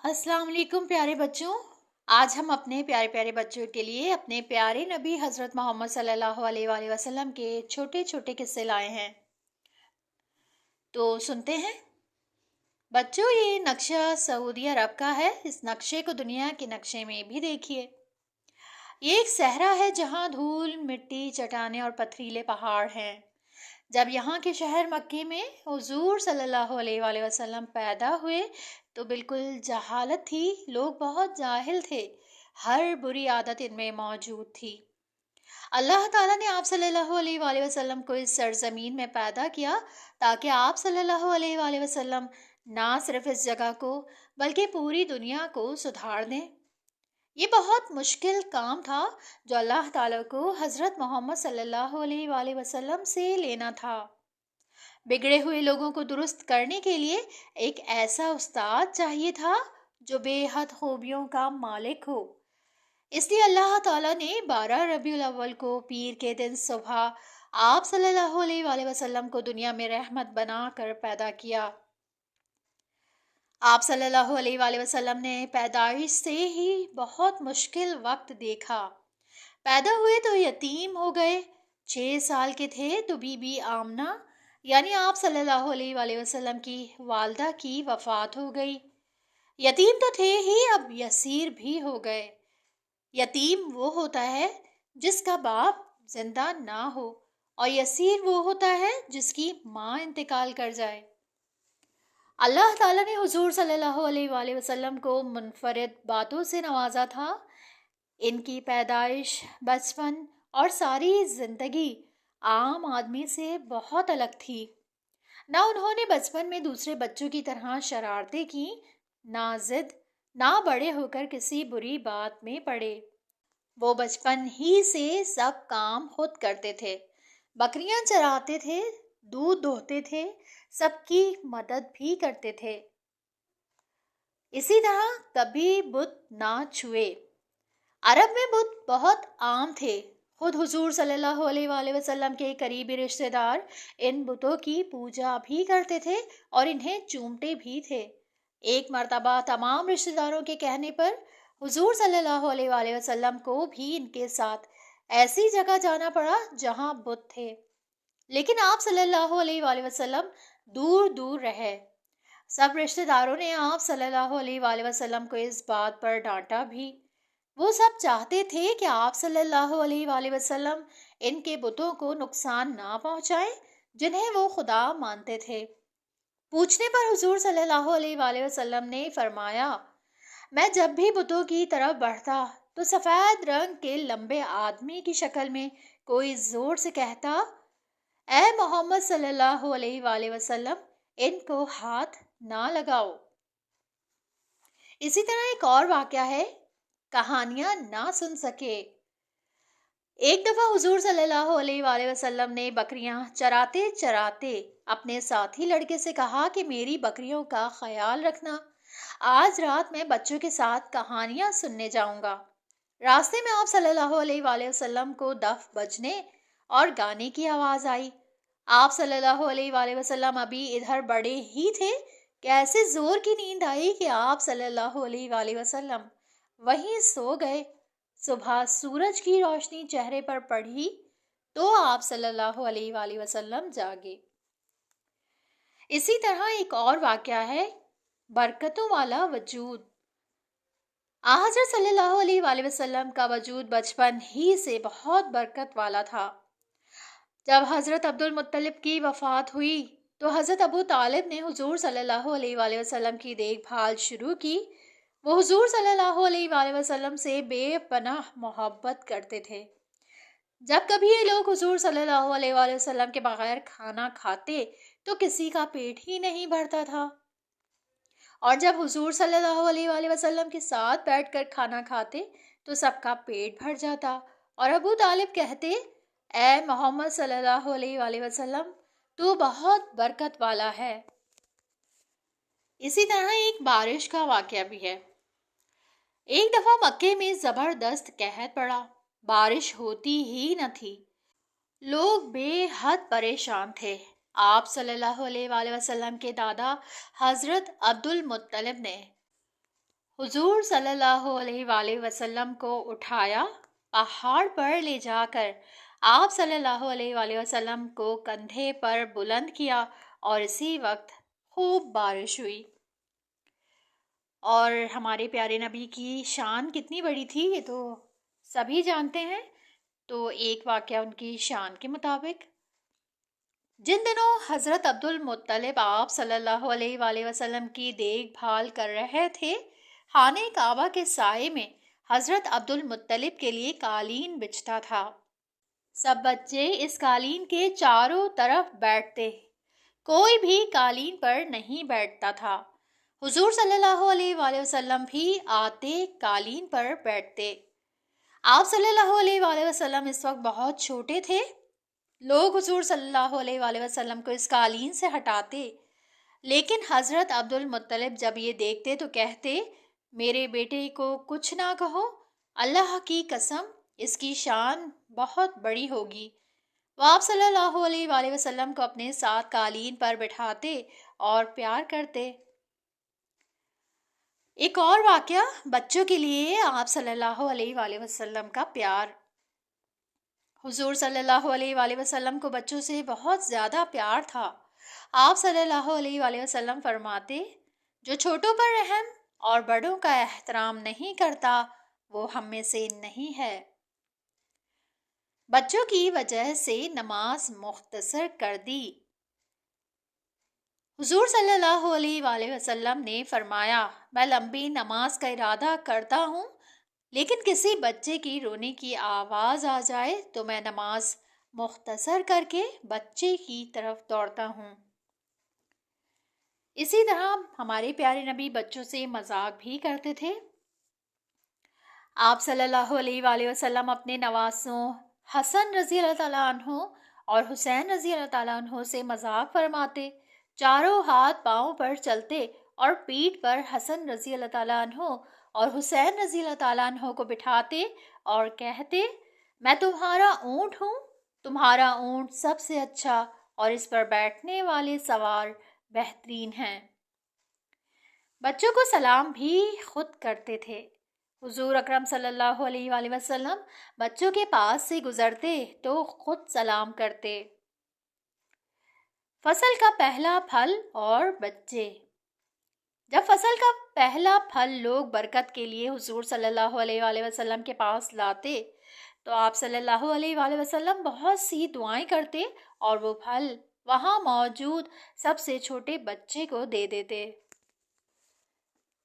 अस्सलाम वालेकुम प्यारे बच्चों। आज हम अपने प्यारे प्यारे बच्चों के लिए अपने प्यारे नबी हज़रत मोहम्मद सल्लल्लाहु अलैहि वसल्लम के छोटे छोटे किस्से लाए हैं। तो सुनते हैं बच्चों। ये नक्शा सऊदी अरब का है। इस नक्शे को दुनिया के नक्शे में भी देखिए। ये एक सहरा है जहाँ धूल, मिट्टी, चट्टानें और पथरीले पहाड़ हैं। जब यहाँ के शहर मक्के में हुजूर सल्लल्लाहु अलैहि वसल्लम पैदा हुए तो बिल्कुल जहालत थी। लोग बहुत जाहिल थे। हर बुरी आदत इनमें मौजूद थी। अल्लाह ताला ने आप सल्लल्लाहु अलैहि वसल्लम को इस सरजमीन में पैदा किया ताकि आप सल्लल्लाहु अलैहि वसल्लम ना सिर्फ इस जगह को बल्कि पूरी दुनिया को सुधार दें। ये बहुत मुश्किल काम था जो अल्लाह ताला को हज़रत मोहम्मद सल्लल्लाहु अलैहि वसल्लम से लेना था। बिगड़े हुए लोगों को दुरुस्त करने के लिए एक ऐसा उस्ताद चाहिए था जो बेहद खूबियों का मालिक हो। इसलिए अल्लाह ताला ने 12 रबीउल अव्वल को पीर के दिन सुबह आप सल्लल्लाहु अलैहि वसल्लम को दुनिया में रहमत बनाकर पैदा किया। आप सल्लल्लाहु अलैहि वसल्लम ने पैदाइश से ही बहुत मुश्किल वक्त देखा। पैदा हुए तो यतीम हो गए। 6 साल के थे तो बीबी आमना यानी आप सल्लल्लाहु अलैहि वसल्लम की वालदा की वफात हो गई। यतीम तो थे ही, अब यसीर भी हो गए। यतीम वो होता है जिसका बाप जिंदा ना हो और यसीर वो होता है जिसकी माँ इंतकाल कर जाए। अल्लाह ताला ने हुजूर सल्लल्लाहु अलैहि वसल्लम को मुनफरिद बातों से नवाजा था। इनकी पैदाइश, बचपन और सारी जिंदगी आम आदमी से बहुत अलग थी। ना उन्होंने बचपन में दूसरे बच्चों की तरह शरारतें की, ना जिद, ना बड़े होकर किसी बुरी बात में पड़े। वो बचपन ही से सब काम खुद करते थे। बकरियां चराते थे, दूध दोहते थे, सबकी मदद भी करते थे। इसी तरह कभी बुत ना छुए। अरब में बुत बहुत आम थे। खुद हुजूर सल्लल्लाहु अलैहि वसल्लम के करीबी रिश्तेदार इन बुतों की पूजा भी करते थे और इन्हें चूमते भी थे। एक मर्तबा तमाम रिश्तेदारों के कहने पर हुजूर सल्लल्लाहु अलैहि वसल्लम को भी इनके साथ ऐसी जगह जाना पड़ा जहां बुत थे। लेकिन आप सल्लल्लाहु अलैहि वसल्लम दूर दूर रहे। सब रिश्तेदारों ने आप सल्लल्लाहु अलैहि वसल्लम को इस बात पर डांटा भी। वो सब चाहते थे कि आप सल्लल्लाहु अलैहि वसल्लम इनके बुतों को नुकसान ना पहुंचाएं जिन्हें वो खुदा मानते थे। पूछने पर हुजूर सल्लल्लाहु अलैहि वसल्लम ने फरमाया, मैं जब भी बुतों की तरफ बढ़ता तो सफ़ेद रंग के लंबे आदमी की शक्ल में कोई जोर से कहता, ए मोहम्मद सल्लल्लाहु अलैहि वसल्लम, इनको हाथ ना लगाओ। इसी तरह एक और वाक़या है, कहानियां ना सुन सके। एक दफा हुजूर सल्लल्लाहु अलैहि वसल्लम ने बकरियां चराते चराते अपने साथी लड़के से कहा कि मेरी बकरियों का ख्याल रखना। आज रात मैं बच्चों के साथ कहानियां सुनने जाऊंगा। रास्ते में आप सल्लल्लाहु अलैहि वसल्लम को दफ बजने और गाने की आवाज आई। आप सल्लल्लाहु अलैहि वसल्लम अभी इधर बड़े ही थे कि ऐसे जोर की नींद आई कि आप सल्लल्लाहु अलैहि वसल्लम वहीं सो गए। सुबह सूरज की रोशनी चेहरे पर पड़ी तो आप सल्लल्लाहु अलैहि वसल्लम जागे। इसी तरह एक और वाक़या है, बरकतों वाला वजूद। हज़रत सल्लल्लाहु अलैहि वसल्लम का वजूद बचपन ही से बहुत बरकत वाला था। जब हज़रत अब्दुल मुत्तलिब की वफ़ात हुई तो हज़रत अबू तालिब ने हुजूर सल्लल्लाहु अलैहि वसल्लम की देखभाल शुरू की। वो हुजूर सल्लल्लाहु अलैहि वसल्लम से बेपनाह मोहब्बत करते थे। जब कभी ये लोग हुजूर सल्लल्लाहु अलैहि वसल्लम के बगैर खाना खाते तो किसी का पेट ही नहीं भरता था, और जब हुजूर सल्लल्लाहु अलैहि वसल्लम के साथ बैठकर खाना खाते तो सबका पेट भर जाता। और अबू तालिब कहते, ए मोहम्मद सल्लल्लाहु अलैहि वसल्लम, तू बहुत बरकत वाला है। इसी तरह एक बारिश का वाक़या भी है। एक दफा मक्के में जबरदस्त कहर पड़ा। बारिश होती ही न थी। लोग बेहद परेशान थे। आप सल्लल्लाहु अलैहि वसल्लम के दादा हजरत अब्दुल मुत्तलिब ने हुजूर सल्लल्लाहु अलैहि वसल्लम को उठाया, पहाड़ पर ले जाकर आप सल्लल्लाहु अलैहि वसल्लम को कंधे पर बुलंद किया और इसी वक्त खूब बारिश हुई। और हमारे प्यारे नबी की शान कितनी बड़ी थी ये तो सभी जानते हैं। तो एक वाक़या उनकी शान के मुताबिक, जिन दिनों हज़रत अब्दुल मुत्तलिब आप सल्लल्लाहु अलैहि वसल्लम की देखभाल कर रहे थे, खाने काबा के साए में हज़रत अब्दुल मुत्तलिब के लिए कालीन बिछता था। सब बच्चे इस कालीन के चारों तरफ बैठते, कोई भी कालीन पर नहीं बैठता था। हुजूर सल्लल्लाहु अलैहि वसल्लम भी आते कालीन पर बैठते। आप सल्लल्लाहु अलैहि वसल्लम इस वक्त बहुत छोटे थे। लोग हुजूर सल्लल्लाहु अलैहि वसल्लम को इस कालीन से हटाते, लेकिन हज़रत अब्दुल मुत्तलिब जब ये देखते तो कहते, मेरे बेटे को कुछ ना कहो, अल्लाह की कसम इसकी शान बहुत बड़ी होगी। वो आप सल्लल्लाहु अलैहि वसल्लम को अपने साथ कालीन पर बिठाते और प्यार करते। एक और वाक़या बच्चों के लिए आप सल्लल्लाहु अलैहि वसल्लम का प्यार। हुजूर सल्लल्लाहु अलैहि वसल्लम को बच्चों से बहुत ज़्यादा प्यार था। आप सल्लल्लाहु अलैहि वसल्लम फरमाते, जो छोटों पर रहम और बड़ों का एहतराम नहीं करता वो हम में से नहीं है। बच्चों की वजह से नमाज मुख्तसर कर दी। हुजूर सल्लल्लाहु अलैहि वसल्लम ने फरमाया, मैं लंबी नमाज का इरादा करता हूँ, लेकिन किसी बच्चे की रोने की आवाज़ आ जाए तो मैं नमाज मुख्तसर करके बच्चे की तरफ दौड़ता हूँ। इसी तरह हमारे प्यारे नबी बच्चों से मजाक भी करते थे। आप सल्लल्लाहु अलैहि वसल्लम अपने नवासों हसन रज़ी अल्लाह ताला अन्हु और हुसैन रज़ी अल्लाह ताला अन्हु से मजाक फरमाते, चारों हाथ पाँव पर चलते और पीठ पर हसन रज़ी अल्लाह ताला अन्हु और हुसैन रज़ी अल्लाह ताला अन्हु को बिठाते और कहते, मैं तुम्हारा ऊँट हूँ, तुम्हारा ऊँट सबसे अच्छा और इस पर बैठने वाले सवार बेहतरीन हैं। बच्चों को सलाम भी खुद करते थे। हुजूर अकरम सल्लल्लाहु अलैहि वसल्लम बच्चों के पास से गुजरते तो खुद सलाम करते। फसल का पहला फल और बच्चे। जब फसल का पहला फल लोग बरकत के लिए हुजूर सल्लल्लाहु अलैहि वसल्लम के पास लाते तो आप सल्लल्लाहु अलैहि वसल्लम बहुत सी दुआएं करते और वो फल वहाँ मौजूद सबसे छोटे बच्चे को दे देते।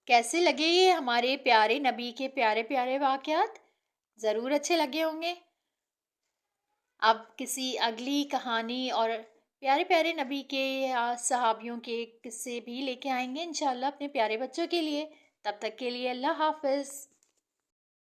कैसे लगे ये हमारे प्यारे नबी के प्यारे प्यारे वाक़यात? ज़रूर अच्छे लगे होंगे। अब किसी अगली कहानी और प्यारे प्यारे नबी के या सहाबियों के किस्से भी लेके आएंगे इंशाल्लाह अपने प्यारे बच्चों के लिए। तब तक के लिए अल्लाह हाफ़िज़।